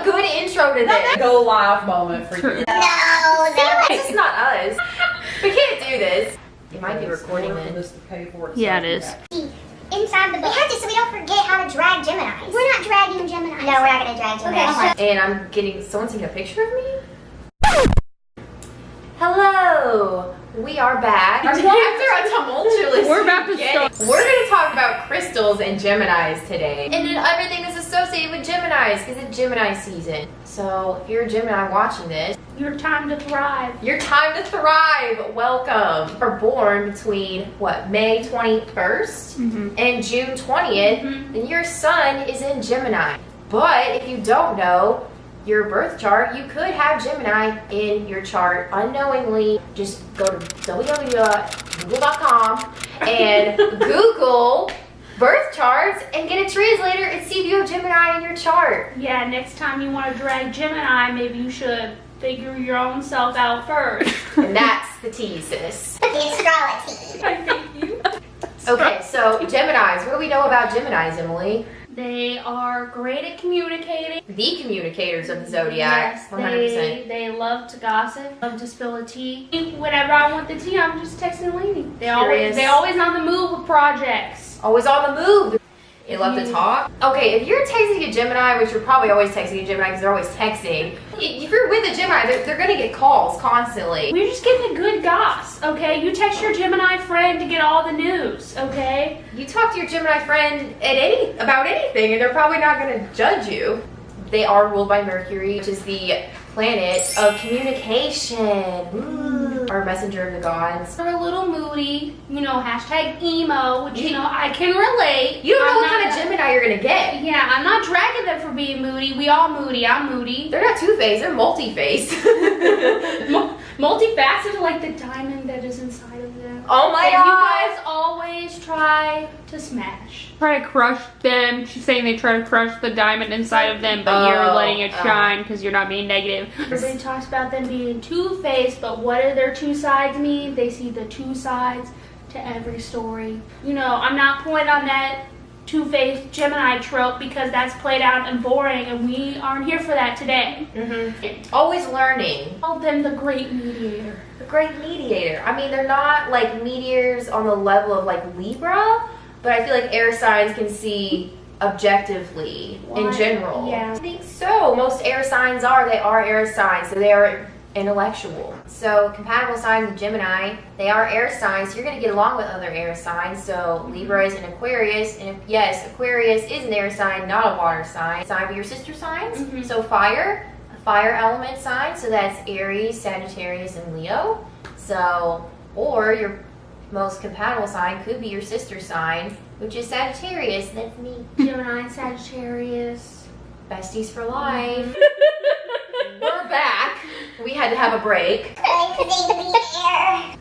a good intro to this. Go live moment for you. No, It's just not us. We can't do this. You might be recording this. Yeah, it is. inside the book. We have to, so we don't forget how to drag Geminis. We're not dragging Geminis. No, we're not going to drag Geminis. Okay, and I'm getting, someone's taking a picture of me? Hello, we are back. After a tumultuous We're about to start. We're going to talk about crystals and Geminis today. And then everything is associated with Geminis because it's Gemini season. So if you're a Gemini watching this, Your time to thrive. your time to thrive. Welcome. We're born between, what, May 21st and June 20th. And your sun is in Gemini. But if you don't know your birth chart, you could have Gemini in your chart unknowingly. Just go to www.google.com and Google birth charts and get a translator and see if you have Gemini in your chart. Yeah, next time you want to drag Gemini, maybe you should figure your own self out first. And that's the tea, sis. The astrology. I thank you. Okay, so Geminis. What do we know about Geminis, Emily? They are great at communicating. The communicators of the Zodiac. Yes, 100%. they love to gossip, love to spill the tea. Whenever I want the tea, I'm just texting Lainey. They're always on the move with projects. Always on the move. They love to talk. Okay, if you're texting a Gemini, which you're probably always texting a Gemini because they're always texting. If you're with a Gemini, they're going to get calls constantly. We're just getting a good goss, okay? You text your Gemini friend to get all the news, okay? You talk to your Gemini friend about anything and they're probably not going to judge you. They are ruled by Mercury, which is the planet of communication. Our messenger of the gods. They're a little moody, you know, hashtag emo, which, you know, I can relate. You don't know what kind of Gemini you're going to get. Yeah, I'm not dragging them for being moody. We all moody. I'm moody. They're not two-faced, they're multi-faced. Multifaceted, like the diamond that is inside of them. Oh my And god! you guys always try to smash. Try to crush them. She's saying they try to crush the diamond inside of them, but you're letting it shine because you're not being negative. Everybody talks about them being two-faced, but what do their two sides mean? They see the two sides to every story. You know, I'm not pulling on that two-faced Gemini trope because that's played out and boring, and we aren't here for that today. Always learning. Call them the great mediator. The great mediator. I mean, they're not like meteors on the level of like Libra, but I feel like air signs can see objectively in general. Yeah. I think so. Most air signs are air signs, so they are intellectual. So compatible signs of Gemini, they are air signs, so you're going to get along with other air signs. So Libra is an Aquarius, and yes, Aquarius is an air sign, not a water sign. Sign with your sister signs. So fire, a fire element sign, so that's Aries, Sagittarius, and Leo. So, or your most compatible sign could be your sister sign, which is Sagittarius. That's me. Gemini, Sagittarius. Besties for life. We're back. We had to have a break.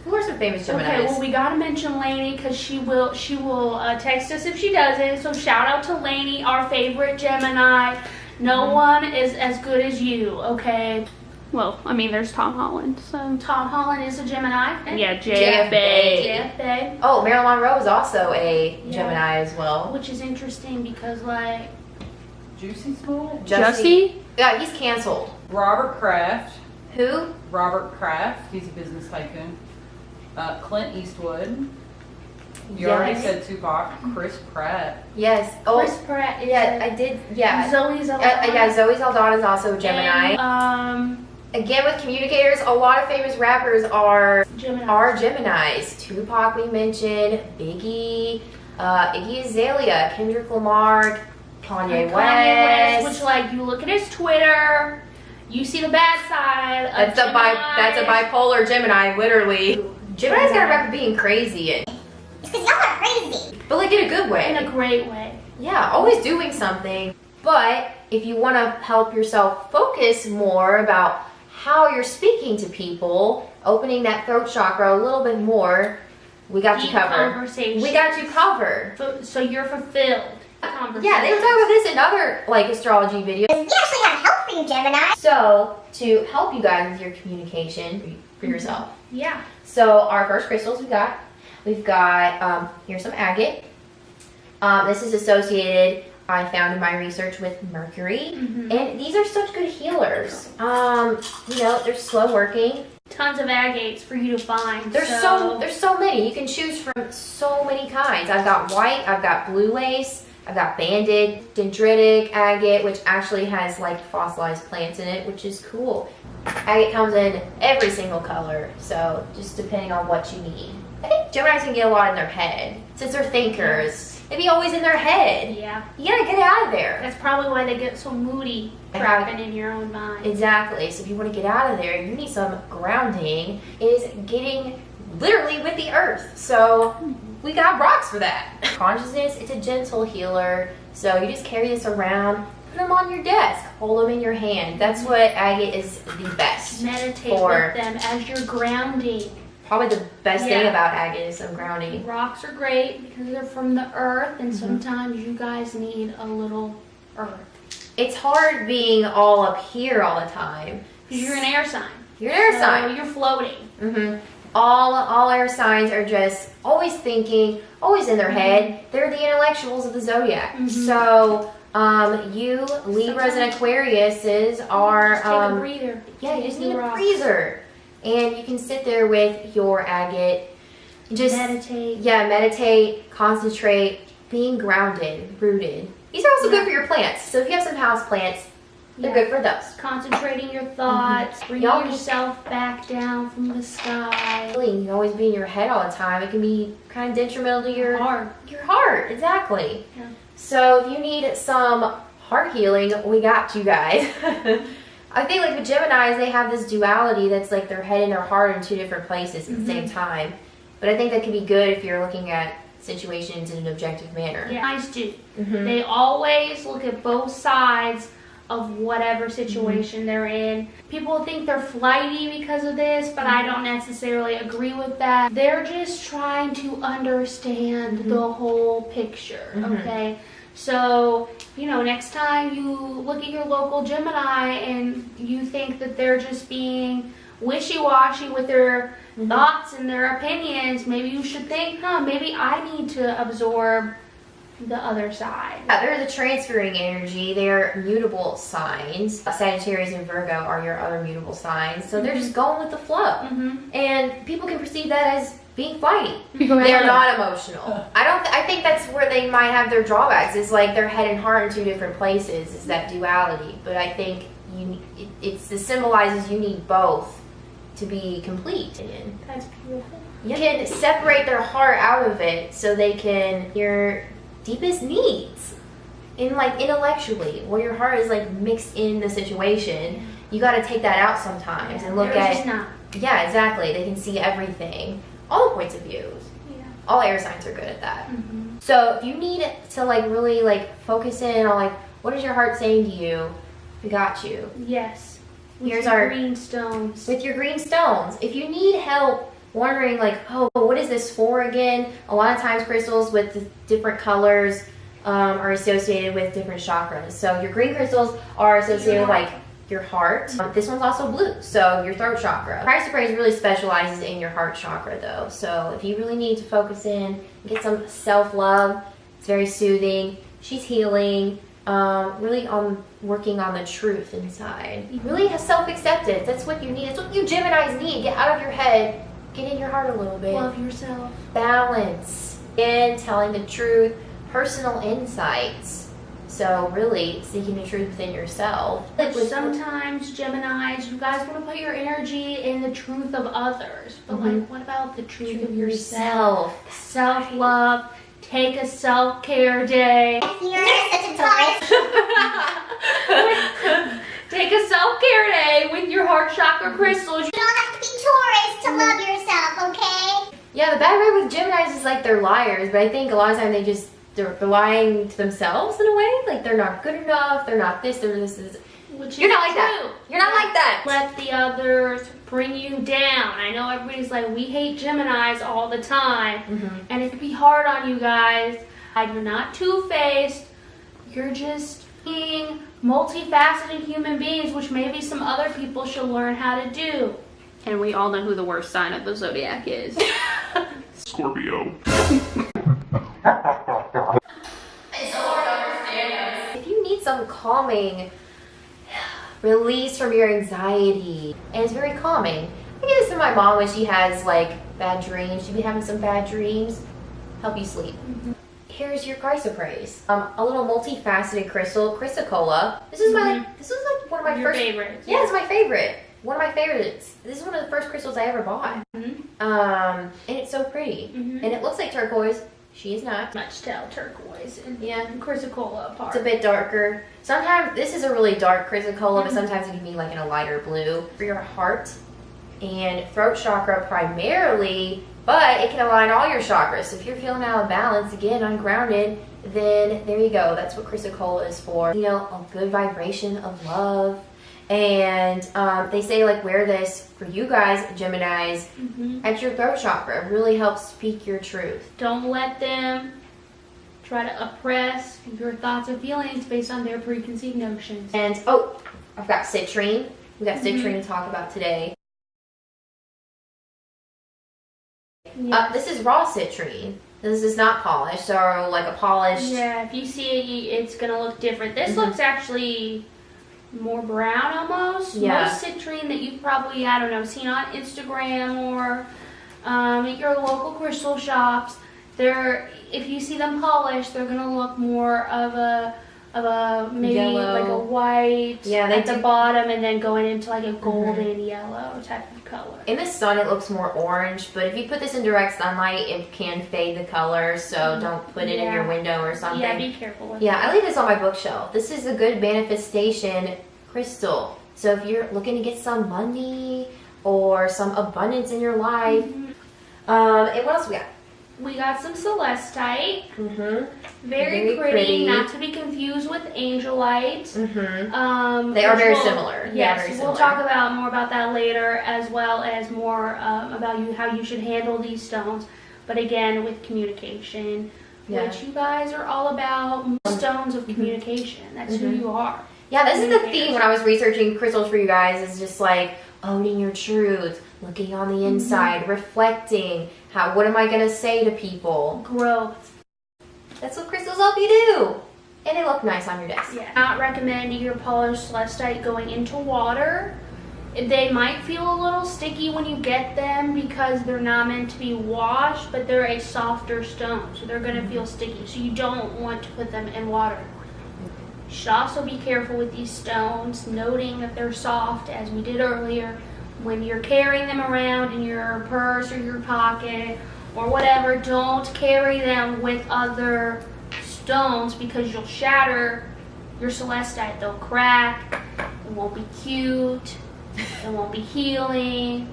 Who are some famous Geminis? Okay, well, we gotta mention Lainey because she will text us if she doesn't. So shout out to Lainey, our favorite Gemini. No one is as good as you, okay? Well, I mean, there's Tom Holland, so. Tom Holland is a Gemini. Yeah, JFA. JFA. Oh, Marilyn Monroe is also a Gemini as well. Which is interesting because, like, Juicy Small? Jussie? Yeah, he's canceled. Robert Kraft. Who? Robert Kraft. He's a business tycoon. Clint Eastwood. You already said Tupac. Chris Pratt. Yes. Oh, Chris Pratt is yeah, I did. Yeah. Zoe Saldana. Yeah, Zoe Saldana is also a Gemini. And, again, with communicators, a lot of famous rappers are Geminis. Tupac we mentioned, Biggie, Iggy Azalea, Kendrick Lamar, Kanye West. Which, like, you look at his Twitter, you see the bad side of That's a bipolar Gemini, literally. Gemini's got a rep of being crazy, It's because y'all are crazy. but like in a good way. in a great way. Yeah, always doing something. But if you want to help yourself focus more about how you're speaking to people, opening that throat chakra a little bit more, we got you Deep covered. conversations. We got you covered. So you're fulfilled. Yeah, they were talking about this in other like astrology videos. We actually have help for you, Gemini. So to help you guys with your communication for yourself. Yeah. So our first crystals we've got here's some agate. This is associated I found in my research with Mercury. And these are such good healers. You know, they're slow working. Tons of agates for you to find. There's so many. You can choose from so many kinds. I've got white, I've got blue lace, I've got banded, dendritic agate, which actually has like fossilized plants in it, which is cool. Agate comes in every single color, so just depending on what you need. I think Geminis can get a lot in their head. Since they're thinkers, they be always in their head. Yeah. You gotta get it out of there. That's probably why they get so moody, trapping in your own mind. Exactly. So if you want to get out of there, you need some grounding, is getting literally with the earth. So we got rocks for that. Consciousness, it's a gentle healer. So you just carry this around, put them on your desk, hold them in your hand. That's what agate is the best. Meditate with them as you're grounding. Probably the best thing about agate is some grounding. Rocks are great because they're from the earth, and sometimes you guys need a little earth. It's hard being all up here all the time. Because you're an air sign. You're an air sign. So you're floating. All air signs are just always thinking, always in their head. They're the intellectuals of the zodiac. So you Libras and Aquariuses are Just take a breather. Yeah, you just need a breather. And you can sit there with your agate. Just meditate. Yeah, meditate, concentrate, being grounded, rooted. These are also good for your plants. So if you have some house plants, they're good for those. Concentrating your thoughts, bringing yourself back down from the sky. You can always be in your head all the time. It can be kind of detrimental to your heart. Your heart, exactly. Yeah. So if you need some heart healing, we got you guys. I think like with Geminis, they have this duality that's like their head and their heart in two different places at the same time. But I think that can be good if you're looking at situations in an objective manner. Yeah, Geminis do. They always look at both sides of whatever situation they're in. People think they're flighty because of this, but I don't necessarily agree with that. They're just trying to understand the whole picture, okay? So, you know, next time you look at your local Gemini and you think that they're just being wishy-washy with their thoughts and their opinions, maybe you should think, maybe I need to absorb the other side. Yeah, they're the transferring energy. They're mutable signs. Sagittarius and Virgo are your other mutable signs. So they're just going with the flow. And people can perceive that as being flighty. They're not emotional. I think that's where they might have their drawbacks. Is like their head and heart in two different places. Is that duality. But I think it symbolizes you need both to be complete. That's beautiful. You can separate their heart out of it so they can your deepest needs in like intellectually, where your heart is like mixed in the situation. You got to take that out sometimes and look at yeah, exactly. They can see everything, all the points of view. All air signs are good at that. So if you need to like really like focus in on like what is your heart saying to you, we got you. Yes. Here's our green stones. With your green stones. If you need help wondering like, oh, what is this for again? A lot of times crystals with the different colors are associated with different chakras. So your green crystals are associated with like your heart. This one's also blue, so your throat chakra. Chrysoprase really specializes in your heart chakra though. So if you really need to focus in, get some self-love, it's very soothing. She's healing, really on working on the truth inside. Really have self-acceptance. That's what you need. That's what you Geminis need. Get out of your head. Get in your heart a little bit. Love yourself. Balance. And telling the truth. Personal insights. So really seeking the truth within yourself. But sometimes Geminis, you guys want to put your energy in the truth of others. But like, what about the truth of yourself? Self-love. Take a self-care day. You're such a Taurus. Take a self-care day with your heart chakra crystals. You don't have to be Taurus to love yourself, okay? Yeah, the bad way with Geminis is like they're liars, but I think a lot of times they're lying to themselves in a way. Like they're not good enough, they're not this, they're this. You're not like that. You're not like that. Let the others bring you down. I know everybody's like, we hate Geminis all the time. And it can be hard on you guys. You're not two-faced. You're just being multifaceted human beings, which maybe some other people should learn how to do. And we all know who the worst sign of the zodiac is. Scorpio. It's so hard to understand some calming release from your anxiety. And it's very calming. I get this from my mom when she has like bad dreams. She'd be having some bad dreams. Help you sleep. Here's your Chrysoprase. A little multifaceted crystal, Chrysocolla. This is this was like one of my Your first favorites. Yeah, it's my favorite. One of my favorites. This is one of the first crystals I ever bought. And it's so pretty. And it looks like turquoise. She is not. Much tell turquoise and Yeah. Chrysocolla apart. It's a bit darker. Sometimes, this is a really dark Chrysocolla, but sometimes it can be like in a lighter blue. For your heart and throat chakra primarily, but it can align all your chakras. So if you're feeling out of balance, again, ungrounded, then there you go. That's what Chrysocolla is for. You know, a good vibration of love. And they say like wear this for you guys, Geminis, at your throat chakra. It really helps speak your truth. Don't let them try to oppress your thoughts or feelings based on their preconceived notions. And oh, I've got citrine. We got citrine to talk about today. This is raw citrine. This is not polished or like a polished. Yeah, if you see it, it's gonna look different. This looks actually more brown almost. Yeah. Most citrine that you've probably, I don't know, seen on Instagram or at your local crystal shops, if you see them polished, they're gonna look more of a maybe yellow. like a white at the bottom and then going into like a golden yellow type of color. In the sun, it looks more orange, but if you put this in direct sunlight, it can fade the color, so don't put it in your window or something. Yeah, be careful with I leave this on my bookshelf. This is a good manifestation crystal. So if you're looking to get some money or some abundance in your life, and what else we got? We got some celestite. Very Very pretty, not to be confused with angelite. They are very similar. Yes, very we'll talk about more about that later, as well as more about how you should handle these stones. But again, with communication, which you guys are all about, stones of communication. That's who you are. Yeah, this is the theme when I was researching crystals for you guys. Is just like owning your truth, looking on the inside, reflecting. What am I gonna say to people? Growth. That's what crystals help you do. And they look nice on your desk. Yeah. Not recommending your polished celestite going into water. They might feel a little sticky when you get them because they're not meant to be washed, but they're a softer stone, so they're gonna feel sticky. So you don't want to put them in water. You should also be careful with these stones, noting that they're soft, as we did earlier. When you're carrying them around in your purse or your pocket or whatever, don't carry them with other stones because you'll shatter your celestite. They'll crack, it won't be cute, it won't be healing.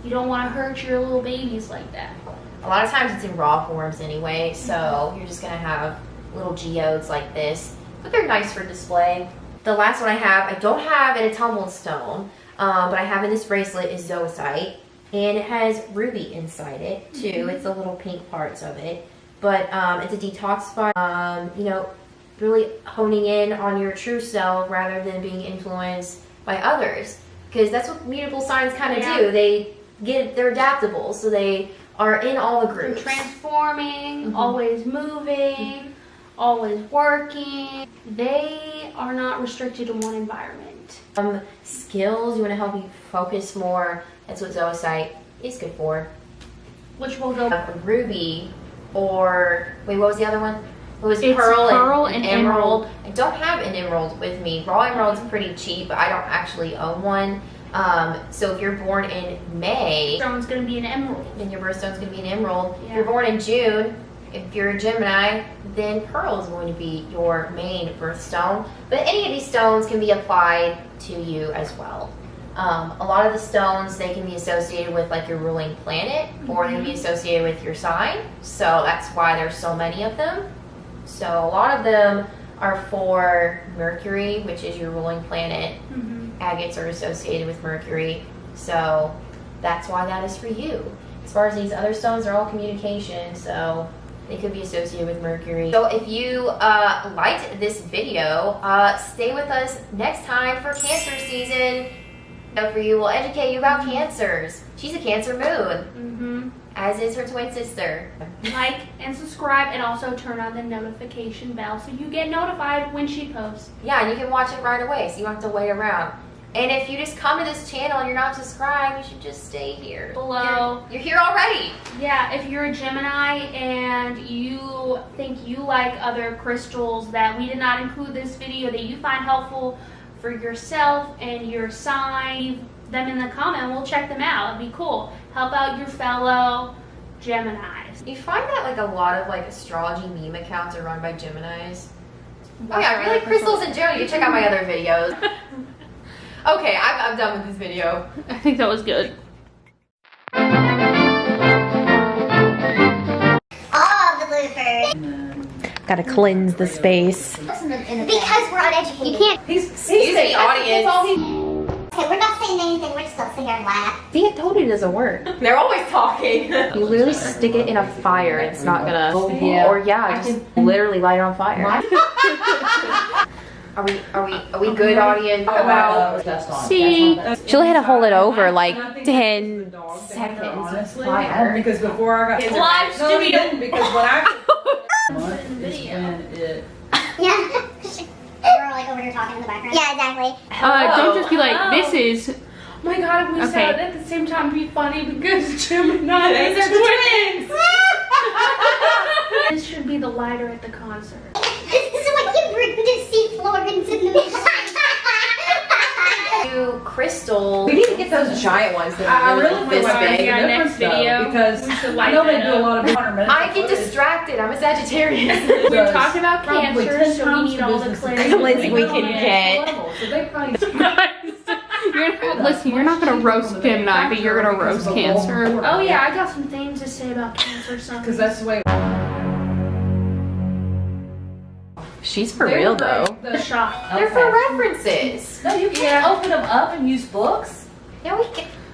You don't want to hurt your little babies like that. A lot of times it's in raw forms anyway, so you're just gonna have little geodes like this, but they're nice for display. The last one I have, I don't have in a tumbled stone, but I have in this bracelet is Zoisite, and it has ruby inside it too. It's the little pink parts of it, but it's a detoxifier. You know, really honing in on your true self rather than being influenced by others, because that's what mutable signs kind of do. They're adaptable, so they are in all the groups. They're transforming, always moving, always working. They are not restricted to one environment. Skills, you want to help you focus more. That's what Zoisite is good for. Which will go Ruby, or wait, what was the other one? It was It's pearl and emerald. I don't have an emerald with me. Raw emerald's pretty cheap, but I don't actually own one. So if you're born in May, stone's going to be an emerald. then your birthstone's going to be an emerald. If Yeah. you're born in June, if you're a Gemini, then pearl is going to be your main birthstone. But any of these stones can be applied to you as well. A lot of the stones, they can be associated with like your ruling planet, or they can be associated with your sign. So that's why there's so many of them. So a lot of them are for Mercury, which is your ruling planet. Agates are associated with Mercury. So that's why that is for you. As far as these other stones, they're all communication, so they could be associated with Mercury. So if you liked this video, stay with us next time for Cancer season. For you, we'll educate you about cancers. She's a Cancer moon. as is her twin sister. Like and subscribe, and also turn on the notification bell so you get notified when she posts. Yeah, and you can watch it right away, so you don't have to wait around. And if you just come to this channel and you're not subscribed, you should just stay here. Below. You're here already. Yeah, if you're a Gemini and you think you like other crystals that we did not include in this video that you find helpful for yourself and your sign, leave them in the comment. We'll check them out. It'd be cool. Help out your fellow Geminis. You find that like a lot of like astrology meme accounts are run by Geminis. Oh yeah, I really like crystals in general. You can check out my other videos. Okay, I'm done with this video. I think that was good. All the bloopers. Gotta cleanse the space. Because we're uneducated. You can't. Excuse me, audience. Okay, we're not saying anything. We're just gonna sit here and laugh. See, I told you it doesn't work. They're always talking. You literally stick it in a fire and it's not gonna. Oh, yeah. Or yeah, just literally light it on fire. Are we good, audience? About See? she'll had to hold it over like And I think 10 dogs seconds. honestly, Fire. because before I got Live no, he studio. didn't, because when I Video. Yeah. We're like over here talking in the background. Yeah, exactly. Don't just be like, this is. Oh my god, if we Okay. said it at the same time, it'd be funny because Gemini These are twins. This should be the lighter at the concert. This is what you bring to see Florence in the mission. do crystal. We need to get those giant ones that I are really this feel like big. there's a Yeah, difference, next video, though, because we should I light know they that do a up. lot of 100 minutes. I get distracted. I'm a Sagittarius. We Does talked about probably Cancer, 10 so we times need the all the business clarity. Cleanse we can Yeah. get. So they probably Listen, you're not gonna roast Gemini, but you're gonna roast Cancer. Oh yeah, I got some things to say about Cancer. Something. because that's the way. She's for They real were though. great. The shot. They're for references. No, you can't open them up and use books. Yeah, we can.